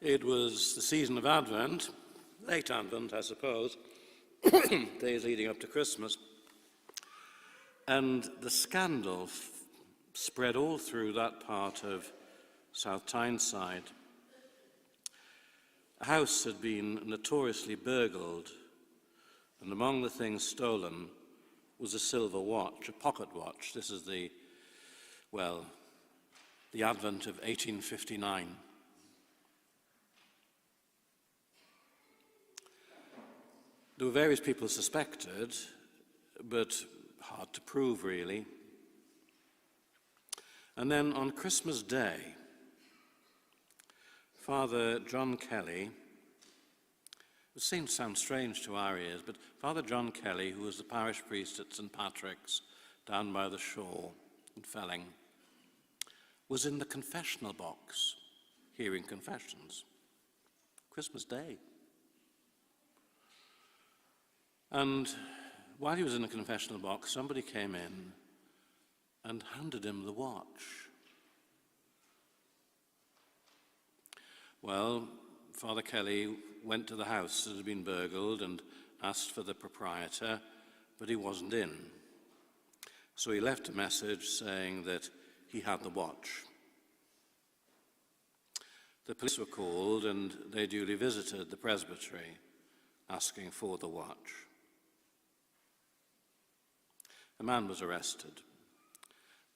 It was the season of Advent, late Advent, I suppose, days leading up to Christmas, and the scandal spread all through that part of South Tyneside. A house had been notoriously burgled, and among the things stolen was a silver watch, a pocket watch. This is the advent of 1859. There were various people suspected, but hard to prove, really. And then on Christmas Day, Father John Kelly, it seems to sound strange to our ears, but Father John Kelly, who was the parish priest at St. Patrick's down by the shore in Felling, was in the confessional box, hearing confessions. Christmas Day. And while he was in the confessional box, somebody came in and handed him the watch. Well, Father Kelly went to the house that had been burgled and asked for the proprietor, but he wasn't in. So he left a message saying that he had the watch. The police were called and they duly visited the presbytery, asking for the watch. A man was arrested,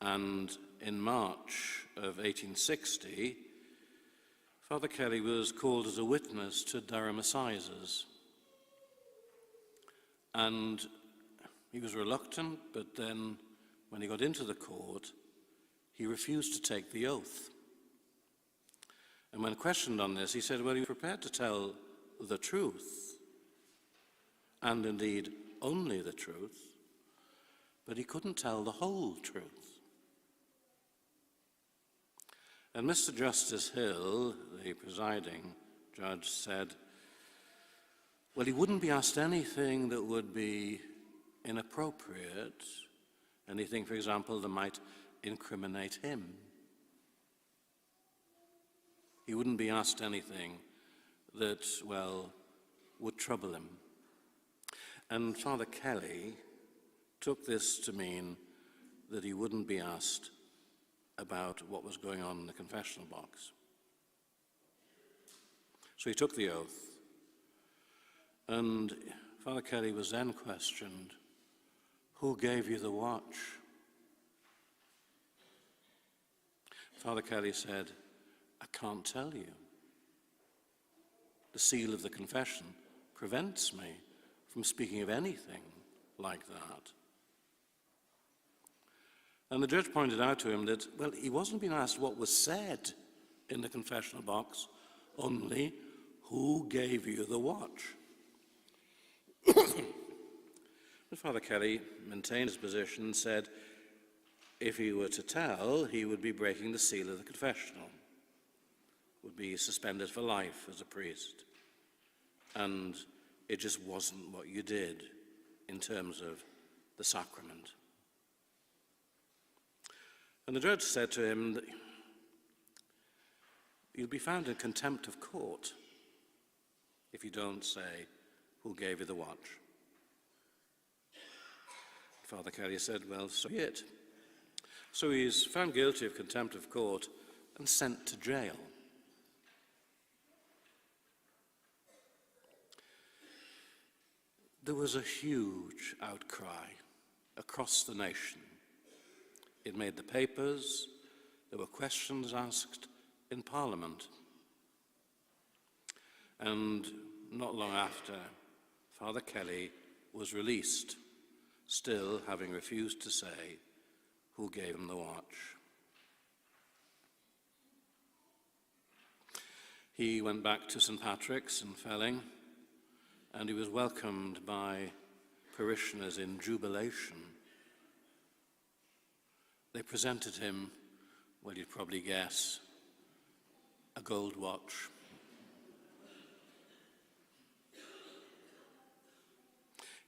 and in March of 1860, Father Kelly was called as a witness to Durham Assizes. And he was reluctant, but then when he got into the court, he refused to take the oath. And when questioned on this, he said, well, he was prepared to tell the truth, and indeed only the truth, but he couldn't tell the whole truth. And Mr. Justice Hill, the presiding judge, said, well, he wouldn't be asked anything that would be inappropriate, anything, for example, that might incriminate him. He wouldn't be asked anything that, would trouble him. And Father Kelly took this to mean that he wouldn't be asked about what was going on in the confessional box. So he took the oath, and Father Kelly was then questioned, who gave you the watch? Father Kelly said, I can't tell you. The seal of the confession prevents me from speaking of anything like that. And the judge pointed out to him that, he wasn't being asked what was said in the confessional box, only who gave you the watch. But Father Kelly maintained his position and said, if he were to tell, he would be breaking the seal of the confessional, would be suspended for life as a priest. And it just wasn't what you did in terms of the sacrament. And the judge said to him that you'll be found in contempt of court if you don't say who gave you the watch. Father Kelly said, so be it. So he's found guilty of contempt of court and sent to jail. There was a huge outcry across the nation. It made the papers. There were questions asked in Parliament. And not long after, Father Kelly was released, still having refused to say who gave him the watch. He went back to St. Patrick's in Felling, and he was welcomed by parishioners in jubilation. They presented him, you'd probably guess, a gold watch.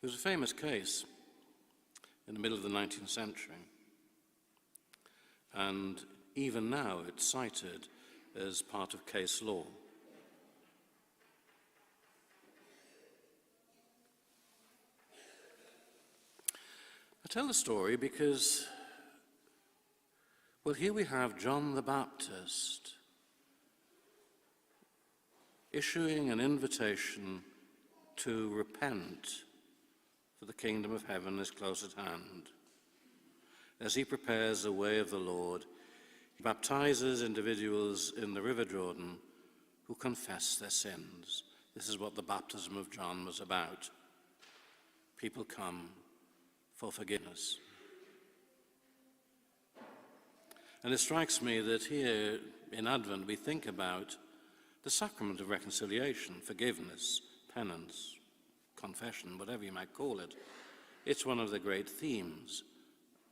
It was a famous case in the middle of the 19th century, and even now it's cited as part of case law. I tell the story because, well, here we have John the Baptist issuing an invitation to repent, for the kingdom of heaven is close at hand. As he prepares the way of the Lord, he baptizes individuals in the River Jordan who confess their sins. This is what the baptism of John was about. People come for forgiveness. And it strikes me that here in Advent we think about the sacrament of reconciliation, forgiveness, penance, confession, whatever you might call it. It's one of the great themes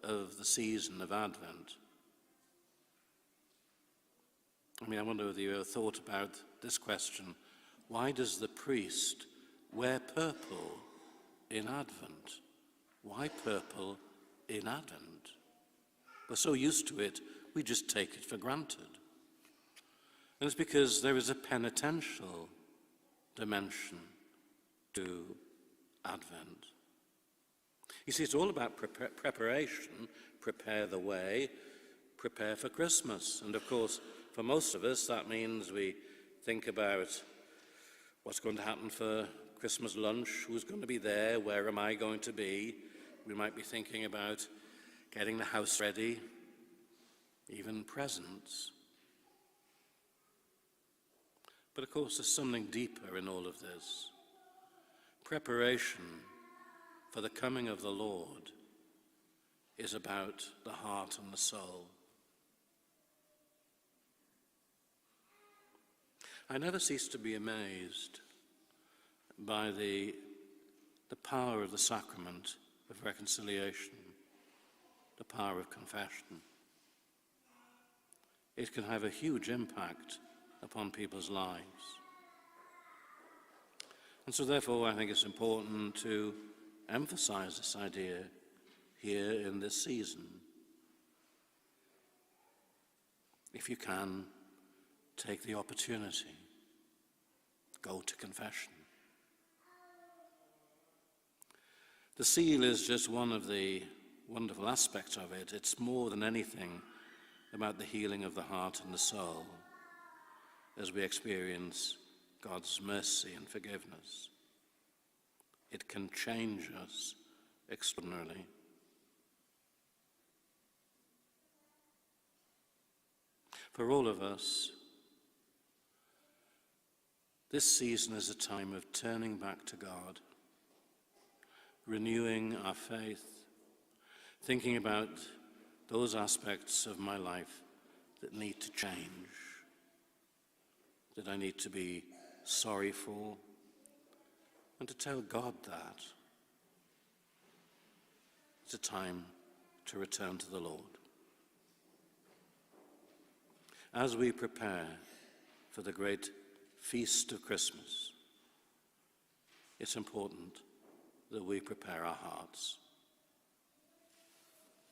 of the season of Advent. I wonder whether you ever thought about this question: why does the priest wear purple in Advent? Why purple in Advent? We're so used to it, we just take it for granted. And it's because there is a penitential dimension to Advent. You see, it's all about preparation, prepare the way, prepare for Christmas. And of course, for most of us, that means we think about what's going to happen for Christmas lunch, who's going to be there, where am I going to be? We might be thinking about getting the house ready, even presents. But of course, there's something deeper in all of this. Preparation for the coming of the Lord is about the heart and the soul. I never cease to be amazed by the power of the sacrament of reconciliation, the power of confession. It can have a huge impact upon people's lives. And so therefore I think it's important to emphasize this idea here in this season. If you can, take the opportunity. Go to confession. The seal is just one of the wonderful aspects of it. It's more than anything about the healing of the heart and the soul as we experience God's mercy and forgiveness. It can change us extraordinarily. For all of us, this season is a time of turning back to God, renewing our faith, thinking about those aspects of my life that need to change, that I need to be sorry for, and to tell God that. It's a time to return to the Lord. As we prepare for the great feast of Christmas, it's important that we prepare our hearts.